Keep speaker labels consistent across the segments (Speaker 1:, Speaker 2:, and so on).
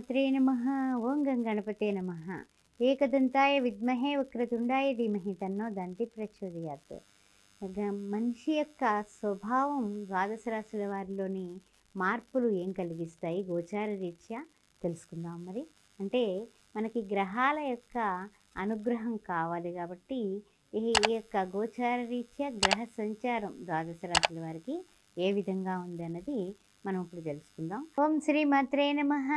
Speaker 1: శ్రీమాత్రే నమః. ఓం గం గణపతే నమః. ఏకదంతాయ విద్మహే వక్రతుండాయ ధీమహి తన్నో దంతి ప్రచోదయాత్. మనిషి యొక్క స్వభావం ద్వాదశ రాశుల వారిలోని మార్పులు ఏం కలిగిస్తాయి గోచార రీత్యా తెలుసుకుందాం. మరి అంటే మనకి గ్రహాల యొక్క అనుగ్రహం కావాలి కాబట్టి ఈ యొక్క గోచార రీత్యా గ్రహ సంచారం ద్వాదశ రాశుల వారికి ఏ విధంగా ఉంది అన్నది మనం ఇప్పుడు తెలుసుకుందాం. ఓం శ్రీమాత్రే నమః.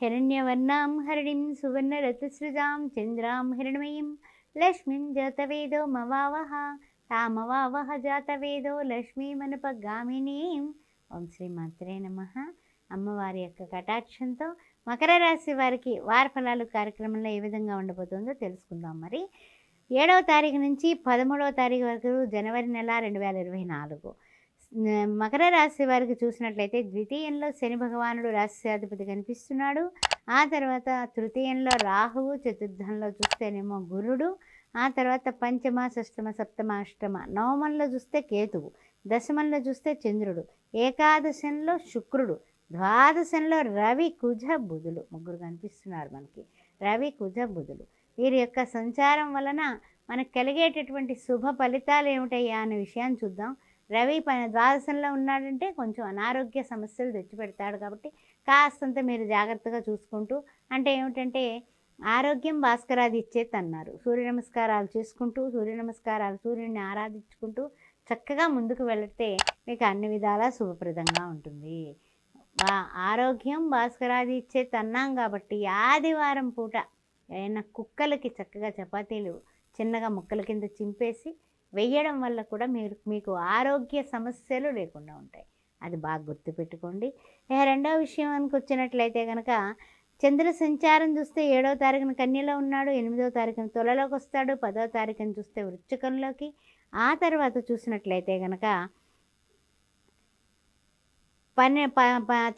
Speaker 1: హిరణ్యవర్ణాం హరిణిం సువర్ణరతసృజాం చంద్రాం హిరణమయీం లక్ష్మీం జాతవేదో మవావహ తామవావహ జాతవేదో లక్ష్మీమనుపగామినీం. ఓం శ్రీమాత్రే నమః. అమ్మవారి యొక్క కటాక్షంతో మకర రాశి వారికి వార ఫలాలు కార్యక్రమంలో ఏ విధంగా ఉండబోతుందో తెలుసుకుందాం. మరి 7వ తారీఖు నుంచి 13వ తారీఖు వరకు జనవరి నెల 2024 మకర రాశి వారికి చూసినట్లయితే ద్వితీయంలో శని భగవానుడు రాశ్యాధిపతి కనిపిస్తున్నాడు. ఆ తర్వాత తృతీయంలో రాహువు, చతుర్థంలో చూస్తేనేమో గురుడు, ఆ తర్వాత పంచమ, షష్టమ, సప్తమ, అష్టమ, నవమంలో చూస్తే కేతువు, దశమంలో చూస్తే చంద్రుడు, ఏకాదశంలో శుక్రుడు, ద్వాదశంలో రవి, కుజ, బుధులు ముగ్గురు కనిపిస్తున్నారు మనకి. రవి, కుజ, బుధులు వీరి యొక్క సంచారం వలన మనకు కలిగేటటువంటి శుభ ఫలితాలు ఏమిటయ్యా అనే విషయాన్ని చూద్దాం. రవి ద్వాదశంలో ఉన్నాడంటే కొంచెం అనారోగ్య సమస్యలు తెచ్చిపెడతాడు కాబట్టి కాస్తంత మీరు జాగ్రత్తగా చూసుకుంటూ, అంటే ఏమిటంటే ఆరోగ్యం భాస్కరాది ఇచ్చేది అన్నారు. సూర్య నమస్కారాలు చేసుకుంటూ, సూర్యుని ఆరాధించుకుంటూ చక్కగా ముందుకు వెళితే మీకు అన్ని విధాలా శుభప్రదంగా ఉంటుంది. ఆరోగ్యం భాస్కరాది ఇచ్చేది అన్నాం కాబట్టి ఆదివారం పూట ఏమైనా కుక్కలకి చక్కగా చపాతీలు చిన్నగా ముక్కల కింద చింపేసి వేయడం వల్ల కూడా మీకు ఆరోగ్య సమస్యలు లేకుండా ఉంటాయి. అది బాగా గుర్తుపెట్టుకోండి. రెండవ విషయానికి వచ్చినట్లయితే కనుక చంద్ర సంచారం చూస్తే 7వ తారీఖున కన్యలో ఉన్నాడు, 8వ తారీఖున తులలోకి వస్తాడు, 10వ తారీఖున చూస్తే వృశ్చికంలోకి, ఆ తర్వాత చూసినట్లయితే కనుక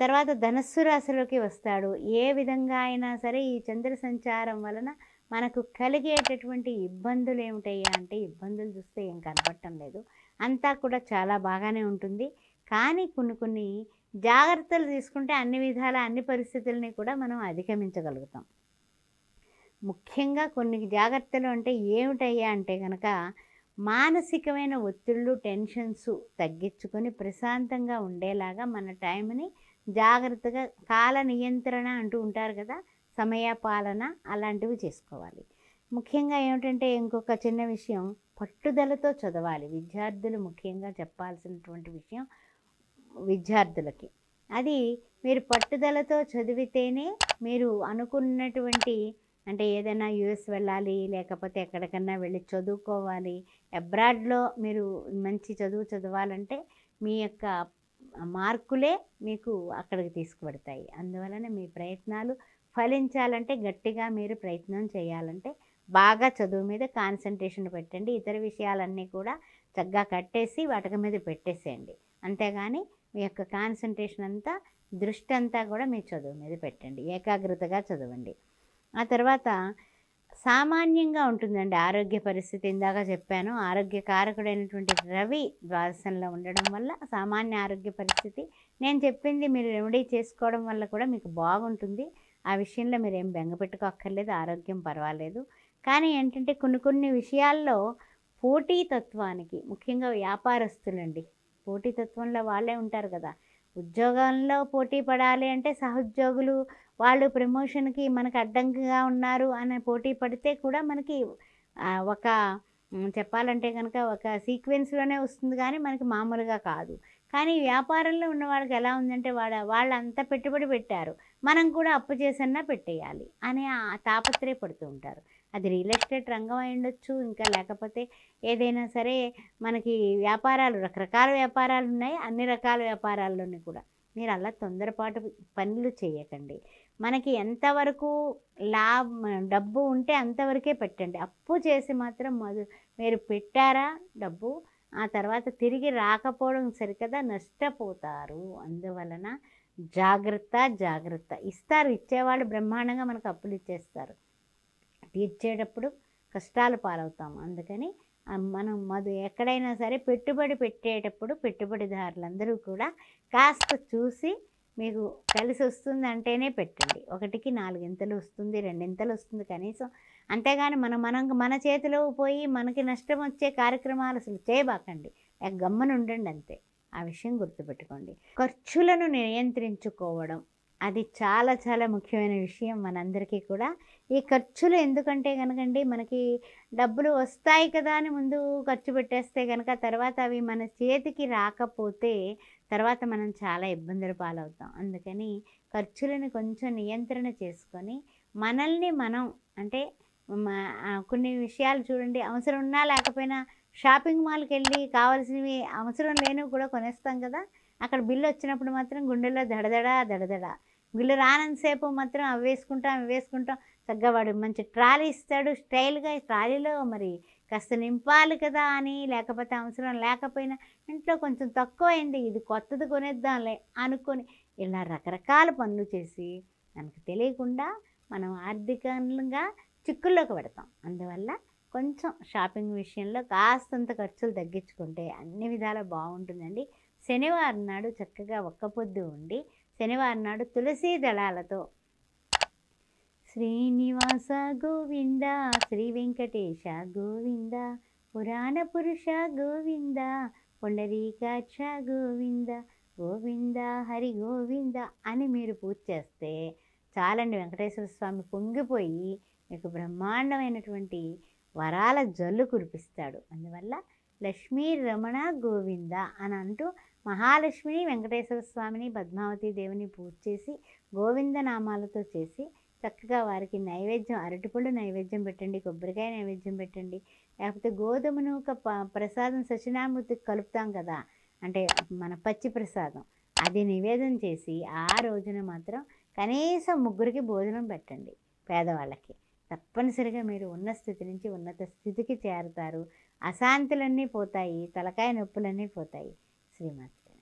Speaker 1: తర్వాత ధనస్సు రాశిలోకి వస్తాడు. ఏ విధంగా అయినా సరే ఈ చంద్ర సంచారం వలన మనకు కలిగేటటువంటి ఇబ్బందులు ఏమిటయ్యా అంటే ఇబ్బందులు చూస్తే ఏం కనపడటం లేదు, అంతా కూడా చాలా బాగానే ఉంటుంది. కానీ కొన్ని జాగ్రత్తలు తీసుకుంటే అన్ని విధాల అన్ని పరిస్థితుల్ని కూడా మనం అధిగమించగలుగుతాం. ముఖ్యంగా కొన్ని జాగ్రత్తలు అంటే ఏమిటయ్యా అంటే కనుక మానసికమైన ఒత్తిళ్ళు, టెన్షన్స్ తగ్గించుకొని ప్రశాంతంగా ఉండేలాగా మన టైంని జాగ్రత్తగా కాల నియంత్రణ అంటూ ఉంటారు కదా, సమయ పాలన అలాంటివి చేసుకోవాలి. ముఖ్యంగా ఏమిటంటే ఇంకొక చిన్న విషయం, పట్టుదలతో చదవాలి. విద్యార్థులు ముఖ్యంగా చెప్పాల్సినటువంటి విషయం విద్యార్థులకి అది మీరు పట్టుదలతో చదివితేనే మీరు అనుకున్నటువంటి అంటే ఏదైనా యూఎస్ వెళ్ళాలి, లేకపోతే ఎక్కడికన్నా వెళ్ళి చదువుకోవాలి, అబ్రాడ్లో మీరు మంచి చదువు చదవాలంటే మీ యొక్క మార్కులే మీకు అక్కడికి తీసుకువెడతాయి. అందువలన మీ ప్రయత్నాలు ఫలించాలంటే గట్టిగా మీరు ప్రయత్నం చేయాలంటే బాగా చదువు మీద కాన్సన్ట్రేషన్ పెట్టండి. ఇతర విషయాలన్నీ కూడా చక్కగా కట్టేసి వాటి మీద పెట్టేసేయండి. అంతేగాని మీ యొక్క కాన్సన్ట్రేషన్ అంతా, దృష్టి అంతా కూడా మీ చదువు మీద పెట్టండి. ఏకాగ్రతగా చదవండి. ఆ తర్వాత సామాన్యంగా ఉంటుందండి ఆరోగ్య పరిస్థితి. ఇందాక చెప్పాను, ఆరోగ్య కారకుడైనటువంటి రవి ద్వాదశంలో ఉండడం వల్ల సామాన్య ఆరోగ్య పరిస్థితి నేను చెప్పింది మీరు రెమెడీ చేసుకోవడం వల్ల కూడా మీకు బాగుంటుంది. ఆ విషయంలో మీరు ఏం బెంగ పెట్టుకోక్కర్లేదు, ఆరోగ్యం పర్వాలేదు. కానీ ఏంటంటే కొన్ని విషయాల్లో పోటీతత్వానికి, ముఖ్యంగా వ్యాపారస్తులండి, పోటీతత్వంలో వాళ్ళే ఉంటారు కదా. ఉద్యోగంలో పోటీ పడాలి అంటే సహోద్యోగులు వాళ్ళు ప్రమోషన్కి మనకు అడ్డంకిగా ఉన్నారు అని పోటీ పడితే కూడా మనకి ఒక చెప్పాలంటే కనుక ఒక సీక్వెన్స్లోనే వస్తుంది, కానీ మనకి మామూలుగా కాదు. కానీ వ్యాపారంలో ఉన్న వాళ్ళకి ఎలా ఉందంటే వాళ్ళు అంత పెట్టుబడి పెట్టారు, మనం కూడా అప్పు చేసన్నా పెట్టేయాలి అనే తాపత్రయపడుతూ ఉంటారు. అది రియల్ ఎస్టేట్ రంగం అయి ఉండొచ్చు, ఇంకా లేకపోతే ఏదైనా సరే మనకి వ్యాపారాలు, రకరకాల వ్యాపారాలు ఉన్నాయి. అన్ని రకాల వ్యాపారాల్లోని కూడా మీరు అలా తొందరపాటు పనులు చేయకండి. మనకి ఎంతవరకు డబ్బు ఉంటే అంతవరకే పెట్టండి. అప్పు చేసి మాత్రం మీరు పెట్టారా డబ్బు, ఆ తర్వాత తిరిగి రాకపోవడం సరికదా, నష్టపోతారు. అందువలన జాగ్రత్త. ఇస్తారు, ఇచ్చేవాళ్ళు బ్రహ్మాండంగా మనకు అప్పులు ఇచ్చేస్తారు, తీర్చేటప్పుడు కష్టాలు పాలవుతాం. అందుకని మనం ఎక్కడైనా సరే పెట్టుబడి పెట్టేటప్పుడు పెట్టుబడిదారులందరూ కూడా కాస్త చూసి మీకు కలిసి వస్తుంది అంటేనే పెట్టండి. 1కి 4 ఇంతలు వస్తుంది, 2 ఇంతలు వస్తుంది కనీసం. అంతేగాని మన చేతిలో పోయి మనకి నష్టం వచ్చే కార్యక్రమాలు అసలు చేయబాకండి. గమ్మున ఉండండి అంతే. ఆ విషయం గుర్తుపెట్టుకోండి. ఖర్చులను నియంత్రించుకోవడం అది చాలా చాలా ముఖ్యమైన విషయం మనందరికీ కూడా. ఈ ఖర్చులు ఎందుకంటే కనుకండి, మనకి డబ్బులు వస్తాయి కదా అని ముందు ఖర్చు పెట్టేస్తే కనుక తర్వాత అవి మన చేతికి రాకపోతే తర్వాత మనం చాలా ఇబ్బందుల పాలవుతాం. అందుకని ఖర్చులను కొంచెం నియంత్రణ చేసుకొని మనల్ని మనం అంటే కొన్ని విషయాలు చూడండి, అవసరం ఉన్నా లేకపోయినా షాపింగ్ మాల్కి వెళ్ళి కావాల్సినవి అవసరం లేనివి కూడా కొనేస్తాం కదా. అక్కడ బిల్లు వచ్చినప్పుడు మాత్రం గుండెల్లో దడదడ దడదడ. బిల్లు రానంతసేపు మాత్రం అవి వేసుకుంటాం. చక్కగా వాడు మంచి ట్రాలీ ఇస్తాడు స్టైల్గా. ట్రాలీలో మరి కాస్త నింపాలి కదా అని, లేకపోతే అవసరం లేకపోయినా ఇంట్లో కొంచెం తక్కువ అయింది, ఇది కొత్తది కొనేద్దాంలే అనుకొని ఇలా రకరకాల పనులు చేసి మనకు తెలియకుండా మనం ఆర్థికంగా చిక్కుల్లోకి పెడతాం. అందువల్ల కొంచెం షాపింగ్ విషయంలో కాస్తంత ఖర్చులు తగ్గించుకుంటే అన్ని విధాలా బాగుంటుందండి. శనివారం నాడు చక్కగా ఒక్కపొద్దు ఉండి శనివారం నాడు తులసి దళాలతో శ్రీనివాస గోవింద, శ్రీ వెంకటేశ గోవింద, పురాణ పురుష గోవింద, పుండరీకాక్ష గోవింద, గోవింద హరి గోవింద అని మీరు పూజ చేస్తే చాలండి. వెంకటేశ్వర స్వామి పొంగిపోయి మీకు బ్రహ్మాండమైనటువంటి వరాల జల్లు కురిపిస్తాడు. అందువల్ల లక్ష్మీ రమణ గోవింద అని అంటూ మహాలక్ష్మిని, వెంకటేశ్వర స్వామిని, పద్మావతి దేవిని పూజ చేసి గోవింద నామాలతో చేసి చక్కగా వారికి నైవేద్యం, అరటిపళ్ళు నైవేద్యం పెట్టండి, కొబ్బరికాయ నైవేద్యం పెట్టండి. లేకపోతే గోధుమ నూక ప్రసాదం సత్యనారాయణమూర్తికి కలుపుతాం కదా, అంటే మన పచ్చి ప్రసాదం, అది నివేదన చేసి ఆ రోజున మాత్రం కనీసం 3కి భోజనం పెట్టండి పేదవాళ్ళకి. తప్పనిసరిగా మీరు ఉన్న స్థితి నుంచి ఉన్నత స్థితికి చేరుతారు. అశాంతులన్నీ పోతాయి, తలకాయ నొప్పులన్నీ పోతాయి. శ్రీమాత్రే.